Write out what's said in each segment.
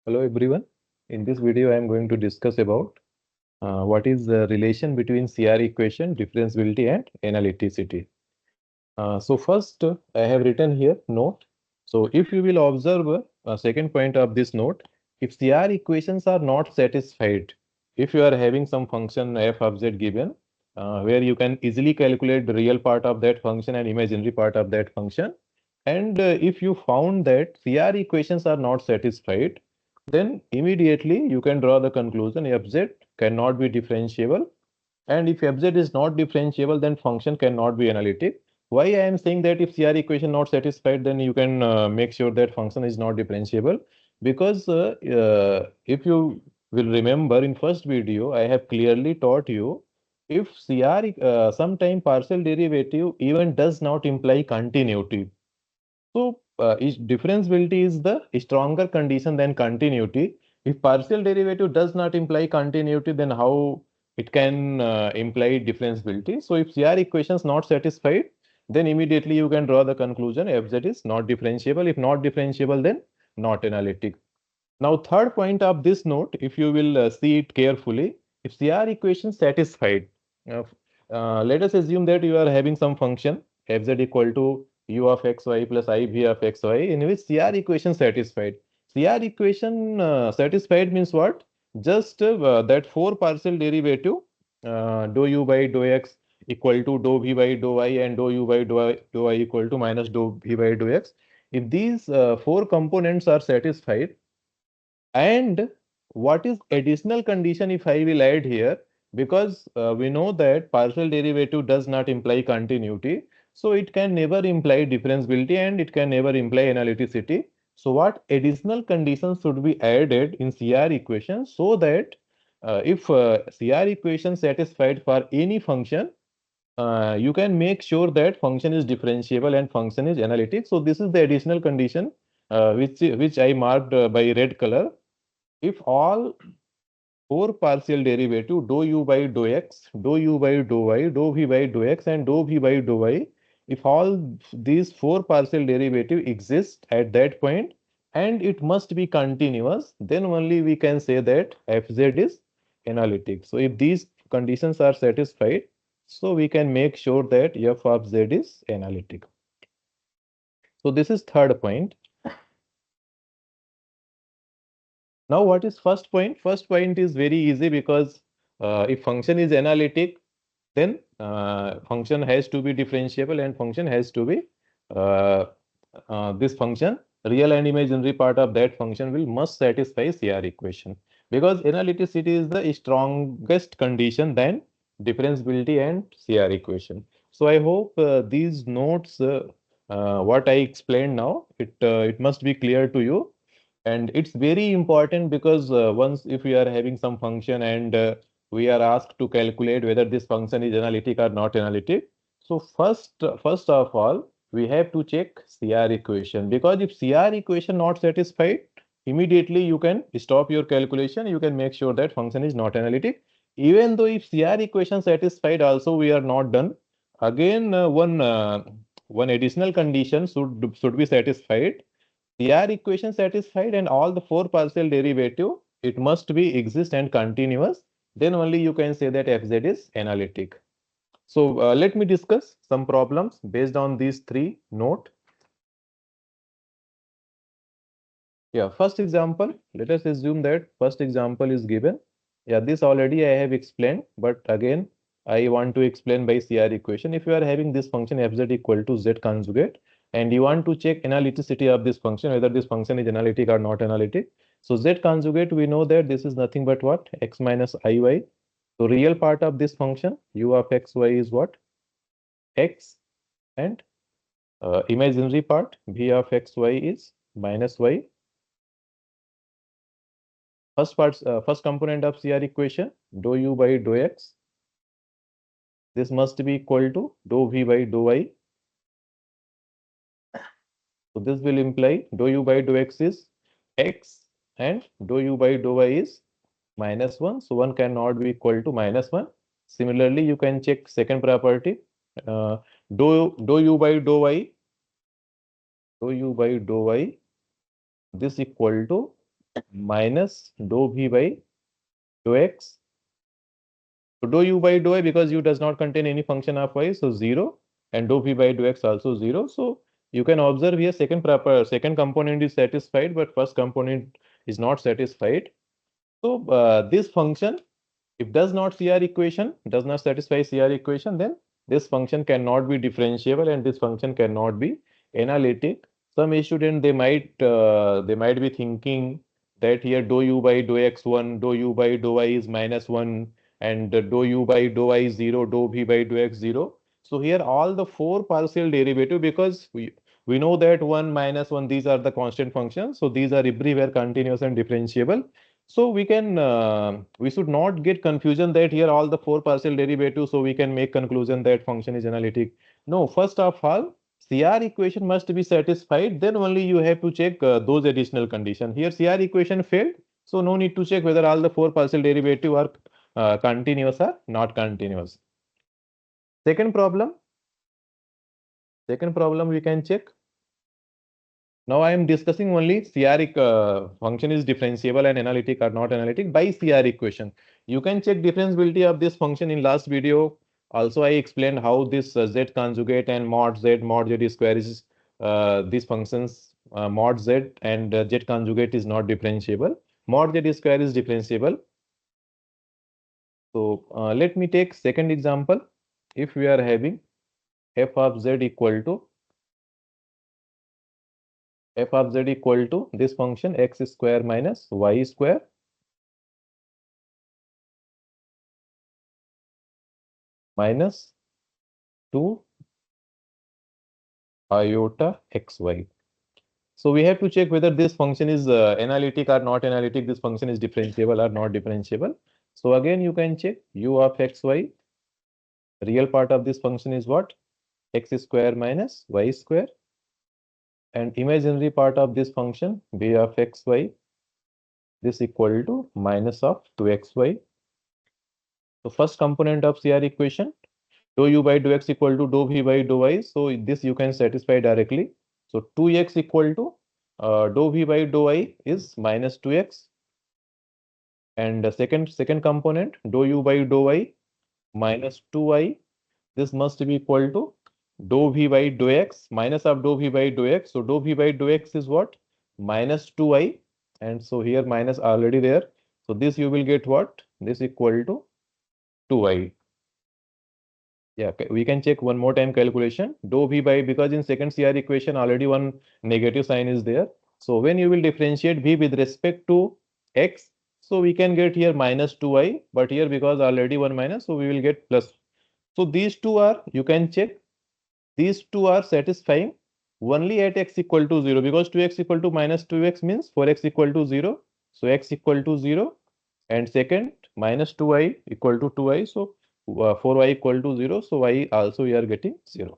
Hello everyone. In this video, I am going to discuss about what is the relation between CR equation, differentiability and analyticity. So first, I have written here note. So if you will observe a second point of this note, if CR equations are not satisfied, if you are having some function f of z given, where you can easily calculate the real part of that function and imaginary part of that function, and if you found that CR equations are not satisfied, then immediately you can draw the conclusion fz cannot be differentiable. And if fz is not differentiable, then function cannot be analytic. Why I am saying that if CR equation not satisfied, then you can make sure that function is not differentiable. Because if you will remember in first video, I have clearly taught you if CR sometime partial derivative even does not imply continuity. So, differentiability is the stronger condition than continuity. If partial derivative does not imply continuity, then how it can imply differentiability? So, if CR equation is not satisfied, then immediately you can draw the conclusion fz is not differentiable. If not differentiable, then not analytic. Now, third point of this note, if you will see it carefully, if CR equation satisfied, uh, let us assume that you are having some function fz equal to u of xy plus iv of xy in which CR equation satisfied. CR equation satisfied means what? Just that four partial derivative dou u by dou x equal to dou v by dou y and dou u by dou y equal to minus dou v by dou x. If these four components are satisfied, and what is additional condition if I will add here? Because we know that partial derivative does not imply continuity. So it can never imply differentiability and it can never imply analyticity. So what additional conditions should be added in CR equation so that if CR equation satisfied for any function, you can make sure that function is differentiable and function is analytic. So this is the additional condition which I marked by red color. If all four partial derivative dou u by dou x, dou u by dou y, dou v by dou x and dou v by dou y, if all these four partial derivative exist at that point and it must be continuous, then only we can say that fz is analytic. So if these conditions are satisfied, so we can make sure that f of z is analytic. So this is third point. Now, what is first point? First point is very easy because if function is analytic, then function has to be differentiable and function has to be uh, this function, real and imaginary part of that function will must satisfy CR equation, because analyticity is the strongest condition than differentiability and CR equation. So I hope these notes, what I explained now, it must be clear to you. And it's very important because once if we are having some function and we are asked to calculate whether this function is analytic or not analytic. So first of all, we have to check CR equation, because if CR equation not satisfied, immediately you can stop your calculation. You can make sure that function is not analytic. Even though if CR equation satisfied, also we are not done. Again, one additional condition should be satisfied. CR equation satisfied and all the four partial derivative, it must be exist and continuous. Then only you can say that fz is analytic. So let me discuss some problems based on these three note. Yeah, first example, let us assume that first example is given. Yeah, this already I have explained, but again, I want to explain by CR equation. If you are having this function fz equal to z conjugate, and you want to check analyticity of this function, whether this function is analytic or not analytic. So z conjugate, we know that this is nothing but what? X minus iy. So real part of this function, u of xy is what? X, and imaginary part, v of xy is minus y. First component of CR equation, dou u by dou x. This must be equal to dou v by dou y. So this will imply dou u by dou x is x and dou u by dou y is minus 1. So 1 cannot be equal to minus 1. Similarly, you can check second property. Dou u by dou y, dou u by dou y, this equal to minus dou v by dou x. So dou u by dou y, because u does not contain any function of y, so 0, and dou v by dou x also 0. So you can observe here second component is satisfied, but first component is not satisfied. So this function, if does not CR equation, does not satisfy CR equation, then this function cannot be differentiable and this function cannot be analytic. Some student they might be thinking that here dou u by dou x1, dou u by dou y is -1, and dou u by dou y is 0, dou v by dou x 0. So here all the four partial derivative, because we know that 1, -1, these are the constant functions, so these are everywhere continuous and differentiable. So we should not get confusion that here all the four partial derivatives, so we can make conclusion that function is analytic. No, first of all, CR equation must be satisfied, then only you have to check those additional conditions. Here CR equation failed, so no need to check whether all the four partial derivative are continuous or not continuous. Second problem we can check. Now I am discussing only CR function is differentiable and analytic or not analytic by CR equation. You can check differentiability of this function in last video. Also, I explained how this z conjugate and mod z square is these functions mod z and z conjugate is not differentiable. Mod z square is differentiable. So let me take second example. If we are having f of z equal to this function x square minus y square minus 2 iota xy. So we have to check whether this function is analytic or not analytic, this function is differentiable or not differentiable. So again you can check u of xy, real part of this function is what? X square minus y square, and imaginary part of this function b of xy, this equal to minus of 2xy. So first component of CR equation, dou u by dou x equal to dou v by dou y. So this you can satisfy directly. So 2x equal to dou v by dou y is minus 2x. And the second component, dou u by dou y minus 2y. This must be equal to dou v by dou x minus of dou v by dou x. So dou v by dou x is what? Minus 2y. And so here minus already there. So this you will get what? This equal to 2y. Yeah, we can check one more time calculation. Dou v by, because in second CR equation already one negative sign is there. So when you will differentiate v with respect to x, so we can get here minus 2y, but here because already one minus, so we will get plus. So these two are, you can check, these two are satisfying only at x equal to 0, because 2x equal to minus 2x means 4x equal to 0. So x equal to 0, and second minus 2y equal to 2y. So 4y equal to 0. So y also we are getting 0.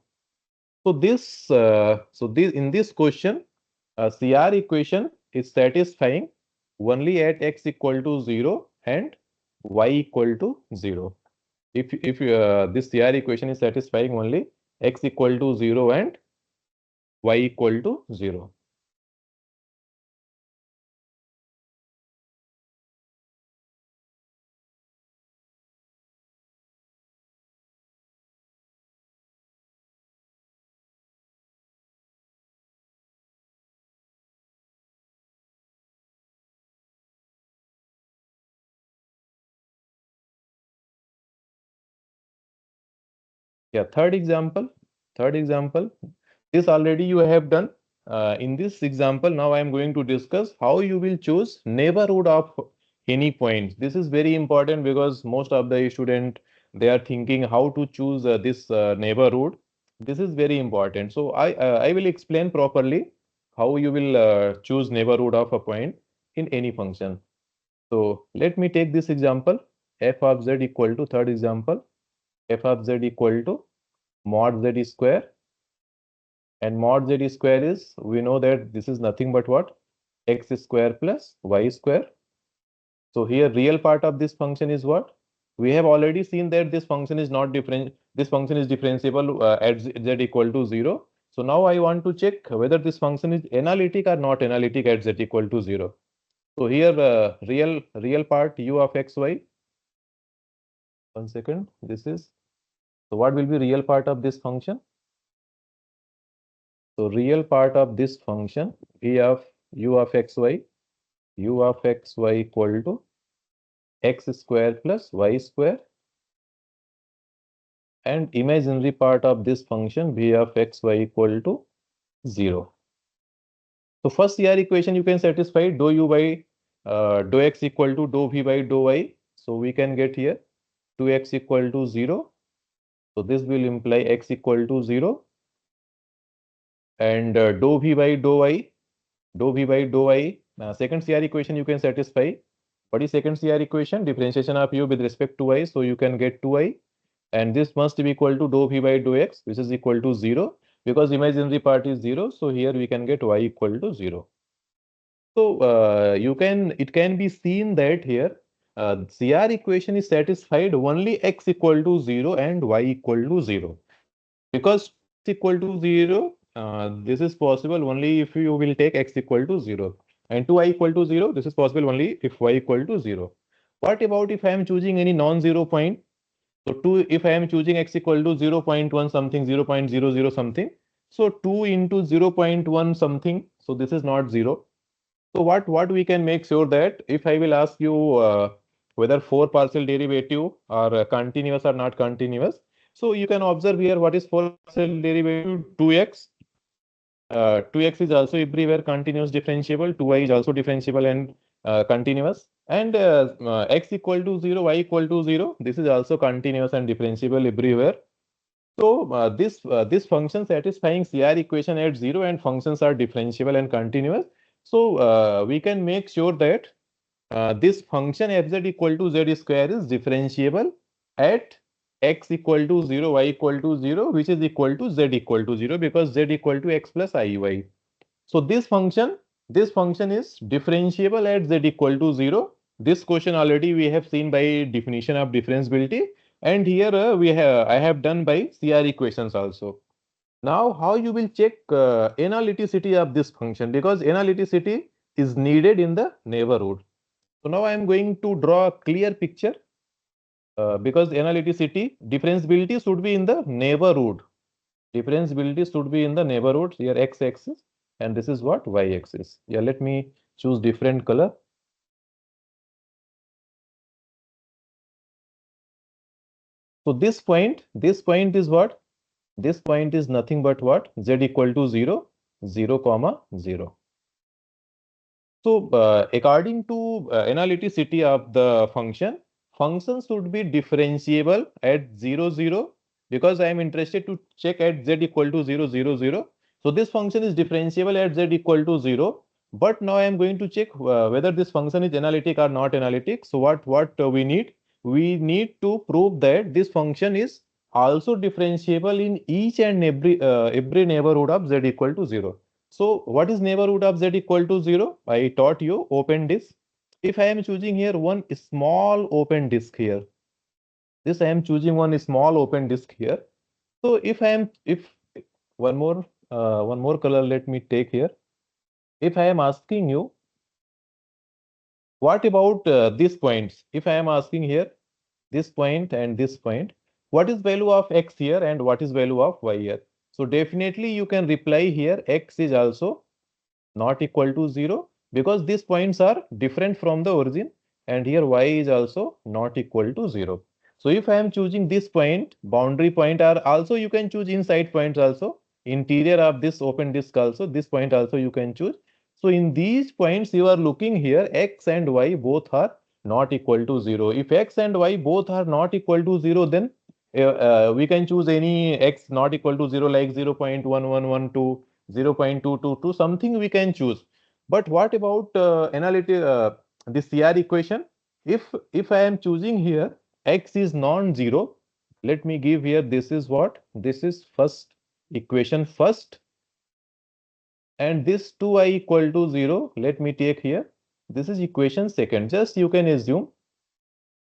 So this in this question, CR equation is satisfying only at x equal to 0 and y equal to 0. If this CR equation is satisfying only x equal to 0 and y equal to 0. Yeah, third example. This already you have done. In this example, now I am going to discuss how you will choose neighborhood of any point. This is very important because most of the student, they are thinking how to choose this neighborhood. This is very important. So I will explain properly how you will choose neighborhood of a point in any function. So let me take this example. F of z equal to, third example, f of z equal to mod z square, and mod z square is, we know that this is nothing but what? X square plus y square. So here real part of this function is what? We have already seen that this function is not different, this function is differentiable at z equal to 0. So now I want to check whether this function is analytic or not analytic at z equal to 0. So here real part u of xy. 1 second. This is, so what will be real part of this function? So real part of this function v of u of xy, u of xy equal to x square plus y square, and imaginary part of this function v of xy equal to 0. So first CR equation you can satisfy dou u by dou x equal to dou v by dou y. So we can get here 2x equal to 0. So this will imply x equal to 0, and dou v by dou y, dou v by dou y. Second CR equation you can satisfy. What is second CR equation? Differentiation of u with respect to y. So you can get 2y, and this must be equal to dou v by dou x, which is equal to 0, because imaginary part is 0. So here we can get y equal to 0. So it can be seen that here CR equation is satisfied only x equal to 0 and y equal to 0. Because 2x equal to 0, this is possible only if you will take x equal to 0. And 2y equal to 0, this is possible only if y equal to 0. What about if I am choosing any non-zero point? So 2, if I am choosing x equal to 0.1 something, 0.00 something. So 2 into 0.1 something. So this is not 0. So what we can make sure that if I will ask you whether 4 partial derivative are continuous or not continuous, so you can observe here what is 4 partial derivative. 2x. 2x is also everywhere continuous differentiable. 2y is also differentiable and continuous. And x equal to 0, y equal to 0. This is also continuous and differentiable everywhere. So this function satisfying CR equation at 0, and functions are differentiable and continuous. So we can make sure that this function fz equal to z square is differentiable at x equal to 0, y equal to 0, which is equal to z equal to 0, because z equal to x plus iy. So this function is differentiable at z equal to 0. This question already we have seen by definition of differentiability, and here I have done by CR equations also. Now, how you will check analyticity of this function, because analyticity is needed in the neighborhood. So now I am going to draw a clear picture because analyticity, differentiability should be in the neighborhood. Differentiability should be in the neighborhood. Here x-axis, and this is what y-axis. Yeah, let me choose different color. So this point is what? This point is nothing but what? Z equal to 0, 0 comma 0. So according to analyticity of the function should be differentiable at 0, 0, because I am interested to check at z equal to 0, 0, 0. So this function is differentiable at z equal to 0. But now I am going to check whether this function is analytic or not analytic. So what we need? We need to prove that this function is also differentiable in each and every neighborhood of z equal to 0. So what is neighborhood of z equal to 0? I taught you open disk. If I am choosing here one small open disk here, this I am choosing one small open disk here. So if one more color, let me take here. If I am asking you, what about these points? If I am asking here, this point and this point, what is value of x here and what is value of y here? So definitely you can reply here, x is also not equal to 0, because these points are different from the origin, and here y is also not equal to 0. So if I am choosing this point, boundary point, or also you can choose inside points also, interior of this open disk also, this point also you can choose. So in these points you are looking here, x and y both are not equal to 0. If x and y both are not equal to 0, then we can choose any x not equal to 0, like 0.1112, 0.222, something we can choose. But what about this CR equation? If I am choosing here x is non-zero, let me give here, this is what? This is first equation first, and this 2i equal to 0, let me take here. This is equation second. Just you can assume.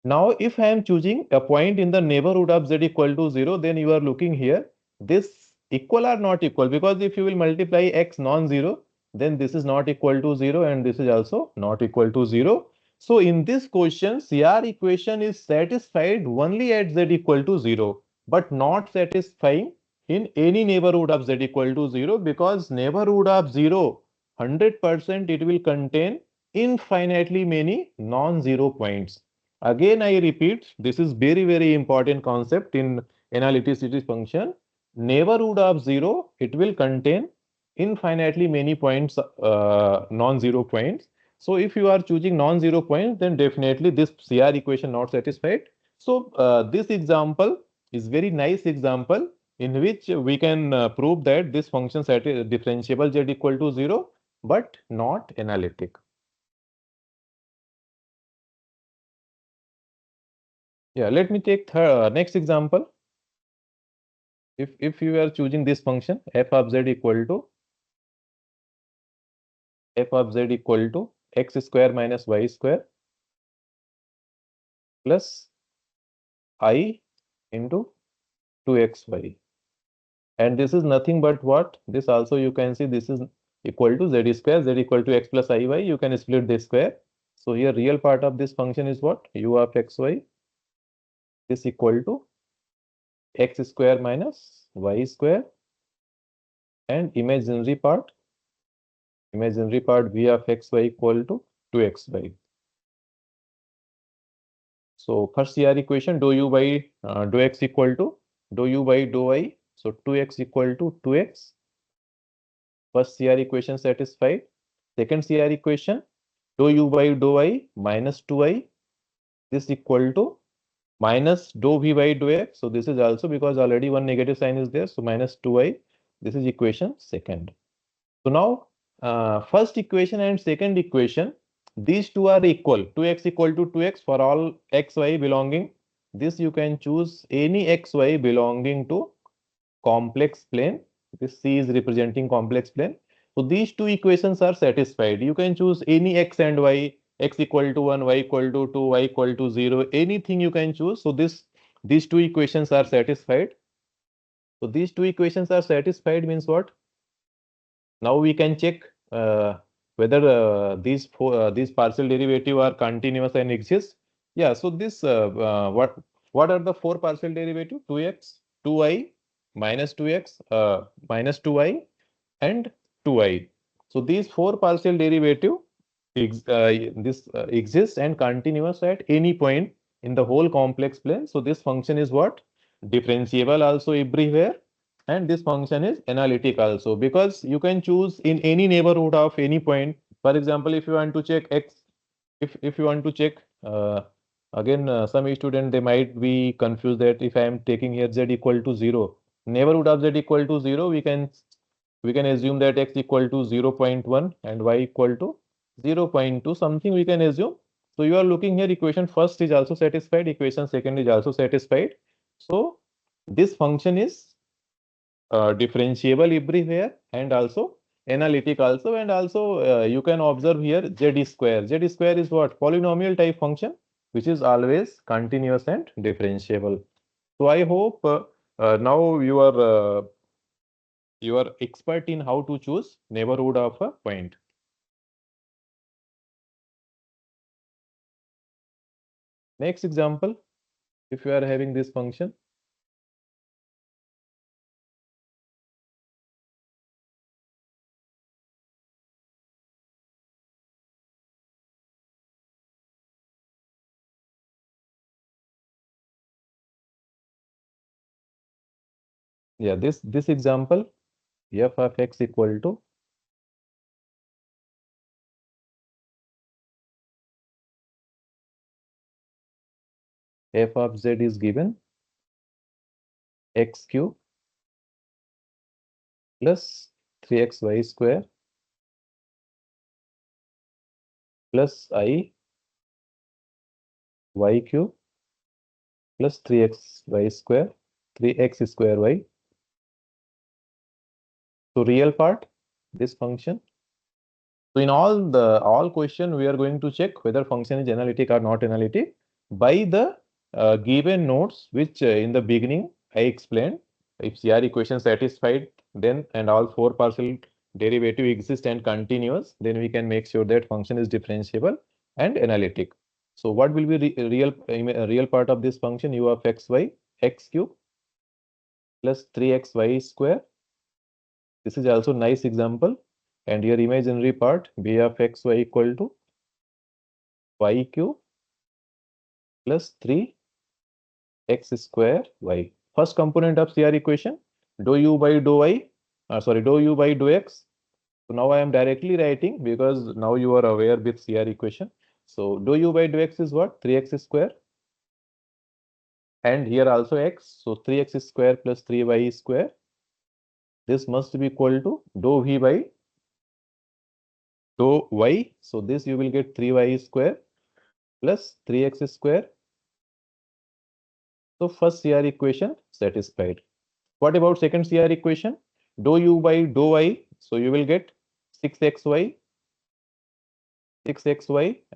Now, if I am choosing a point in the neighborhood of z equal to 0, then you are looking here, this equal or not equal, because if you will multiply x non-zero, then this is not equal to 0 and this is also not equal to 0. So in this question, CR equation is satisfied only at z equal to 0, but not satisfying in any neighborhood of z equal to 0, because neighborhood of 0, 100% it will contain infinitely many non-zero points. Again, I repeat, this is very, very important concept in analyticity function. Neighborhood of 0, it will contain infinitely many points, non-zero points. So if you are choosing non-zero points, then definitely this CR equation not satisfied. So this example is very nice example in which we can prove that this function set is differentiable z equal to 0, but not analytic. Yeah, let me take next example. If you are choosing this function f of z equal to x square minus y square plus I into 2xy, and this is nothing but what? This also you can see this is equal to z square, z equal to x plus iy. You can split this square. So here real part of this function is what? U of xy is equal to x square minus y square, and imaginary part v of xy equal to 2xy. So first CR equation, do u by do x equal to do u by do y. So 2x equal to 2x. First CR equation satisfied. Second CR equation, do u by do y minus 2y. This equal to minus do v by do x. So this is also because already one negative sign is there. So minus 2y. This is equation second. So now first equation and second equation, these two are equal. 2x equal to 2x for all xy belonging. This you can choose any xy belonging to complex plane. This C is representing complex plane. So these two equations are satisfied. You can choose any x and y, x equal to 1, y equal to 2, y equal to 0, anything you can choose. So these two equations are satisfied. So these two equations are satisfied means what? Now we can check whether these partial derivative are continuous and exist. Yeah, so this what are the four partial derivative? 2x, 2y, minus 2x, minus 2y, and 2y. So these four partial derivative exists and continuous at any point in the whole complex plane. So this function is what? Differentiable also everywhere, and this function is analytic also, because you can choose in any neighborhood of any point. For example, if you want to check x, if you want to check again, some student they might be confused that if I am taking here z equal to 0, neighborhood of z equal to 0, we can assume that x equal to 0.1 and y equal to 0.2, something we can assume. So you are looking here, equation first is also satisfied, equation second is also satisfied. So this function is differentiable everywhere and also analytic also, and also you can observe here z square. Z square is what? Polynomial type function, which is always continuous and differentiable. So I hope now you are expert in how to choose neighborhood of a point. Next example, if you are having this function, yeah, this example, f of x equal to f of z is given x cube plus 3xy square plus I y cube plus 3xy square, 3x square y. So real part, this function. So in all question, we are going to check whether function is analytic or not analytic by the given notes, which in the beginning I explained. If CR equation satisfied, then and all four partial derivative exists and continuous, then we can make sure that function is differentiable and analytic. So what will be real part of this function? U of xy, x cube plus 3xy square. This is also nice example. And your imaginary part, b of xy equal to y cube plus 3x square y. First component of CR equation, dou u by dou y, dou u by dou x. So now I am directly writing because now you are aware with CR equation. So dou u by dou x is what? 3x square. And here also x. So 3x square plus 3y square. This must be equal to dou v by dou y. So this you will get 3y square plus 3x square. So first CR equation satisfied. What about second CR equation? Dou u by dou y. So you will get 6xy,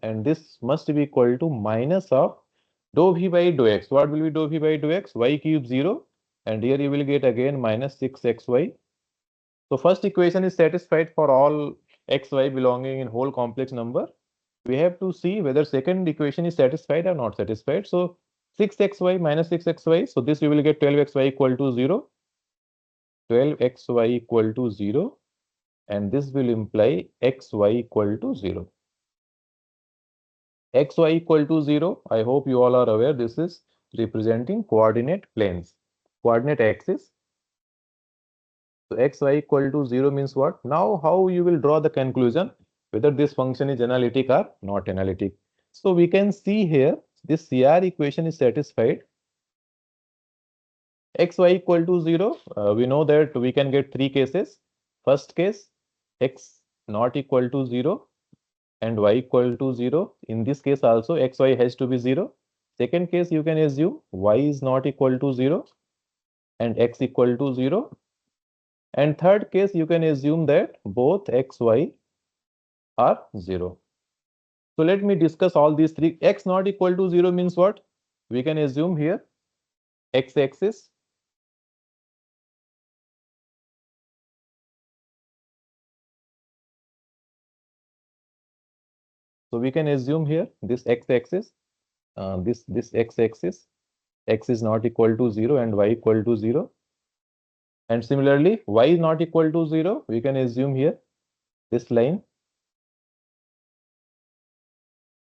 and this must be equal to minus of dou v by dou x. What will be dou v by dou x? Y cube 0, and here you will get again minus 6xy. So first equation is satisfied for all xy belonging in whole complex number. We have to see whether second equation is satisfied or not satisfied. So 6xy minus 6xy. So this you will get 12xy equal to 0. 12xy equal to 0. And this will imply xy equal to 0. Xy equal to 0. I hope you all are aware this is representing coordinate planes, coordinate axis. So xy equal to 0 means what? Now how you will draw the conclusion whether this function is analytic or not analytic. So we can see here this CR equation is satisfied. Xy equal to 0. We know that we can get three cases. First case, x not equal to 0 and y equal to 0. In this case also xy has to be 0. Second case, you can assume y is not equal to 0 and x equal to 0. And third case, you can assume that both x, y are 0. So let me discuss all these three. X not equal to 0 means what? We can assume here x-axis. So we can assume here this x-axis, this x-axis, x is not equal to 0 and y equal to 0. And similarly, y is not equal to 0. We can assume here this line.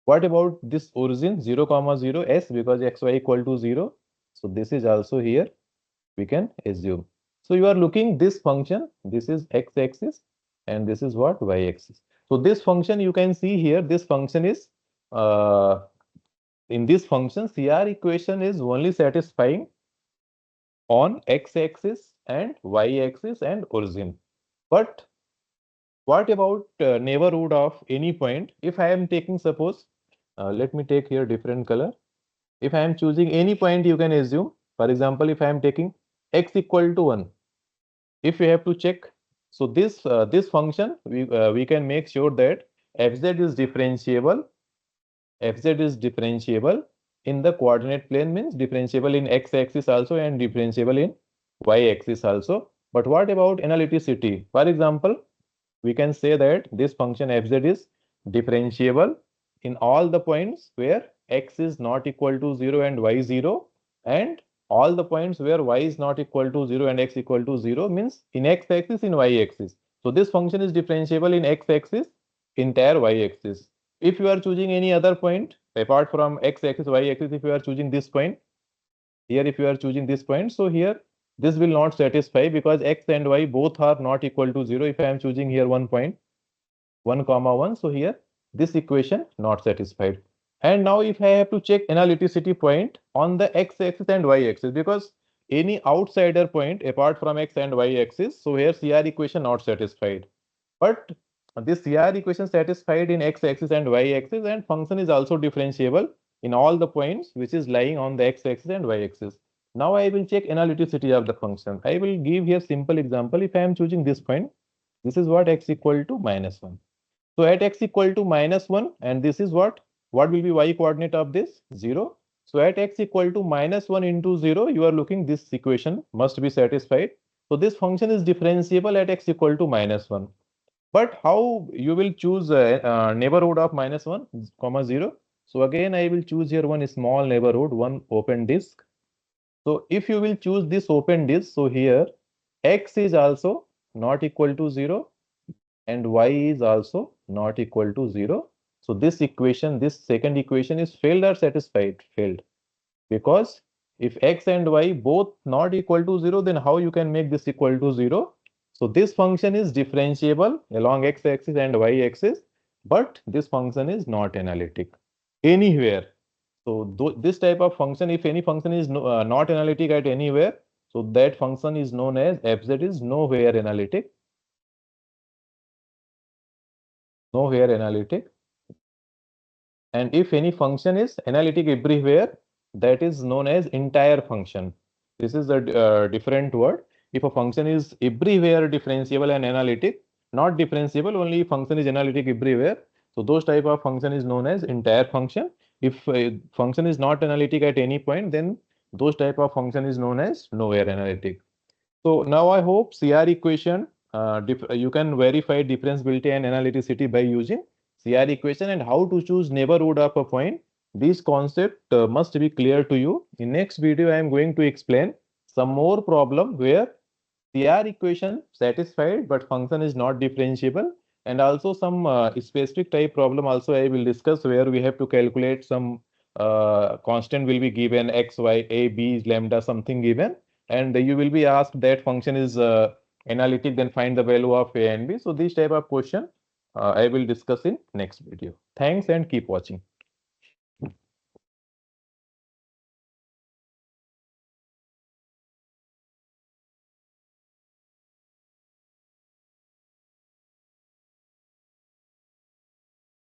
What about this origin 0, 0 s, because xy equal to 0. So this is also here we can assume. So you are looking this function, this is x-axis and this is what? Y-axis. So this function you can see here, this function is in this function CR equation is only satisfying on x-axis and y-axis and origin. But what about neighborhood of any point? If I am taking, suppose, let me take here different color. If I am choosing any point, you can assume, for example, if I am taking x equal to 1, if we have to check, so this function, we can make sure that fz is differentiable. Fz is differentiable in the coordinate plane, means differentiable in x-axis also and differentiable in y-axis also. But what about analyticity? For example, we can say that this function fz is differentiable in all the points where x is not equal to 0 and y 0, and all the points where y is not equal to 0 and x equal to 0, means in x-axis, in y-axis. So this function is differentiable in x-axis, entire y-axis. If you are choosing any other point apart from x-axis, y-axis, if you are choosing this point here, if you are choosing this point, so here this will not satisfy because x and y both are not equal to 0. If I am choosing here one point, 1, 1, so here this equation not satisfied. And now if I have to check analyticity point on the x-axis and y-axis, because any outsider point apart from x and y-axis, so here CR equation not satisfied. But this CR equation satisfied in x-axis and y-axis, and function is also differentiable in all the points which is lying on the x-axis and y-axis. Now I will check analyticity of the function. I will give here simple example. If I am choosing this point, this is what x equal to -1. So at x equal to -1, and this is what will be y coordinate of this? 0. So at x equal to -1 into 0, you are looking this equation must be satisfied. So this function is differentiable at x equal to -1. But how you will choose a neighborhood of -1, comma 0? So again, I will choose here one small neighborhood, one open disk. So if you will choose this open disk, so here x is also not equal to 0 and y is also not equal to 0. So this equation, this second equation is failed or satisfied? Failed. Because if x and y both not equal to 0, then how you can make this equal to 0? So this function is differentiable along x-axis and y-axis, but this function is not analytic anywhere. So this type of function, if any function is not analytic at anywhere, so that function is known as fz is nowhere analytic. Nowhere analytic. And if any function is analytic everywhere, that is known as entire function. This is a different word. If a function is everywhere differentiable and analytic, not differentiable, only function is analytic everywhere. So those type of function is known as entire function. If a function is not analytic at any point, then those type of function is known as nowhere analytic. So now I hope CR equation, you can verify differentiability and analyticity by using CR equation, and how to choose neighborhood of a point. This concept must be clear to you. In next video, I am going to explain some more problem where CR equation satisfied but function is not differentiable, and also some specific type problem also I will discuss where we have to calculate some constant will be given x, y, a, b, lambda something given, and you will be asked that function is analytic, then find the value of a and b. So this type of question I will discuss in next video. Thanks and keep watching.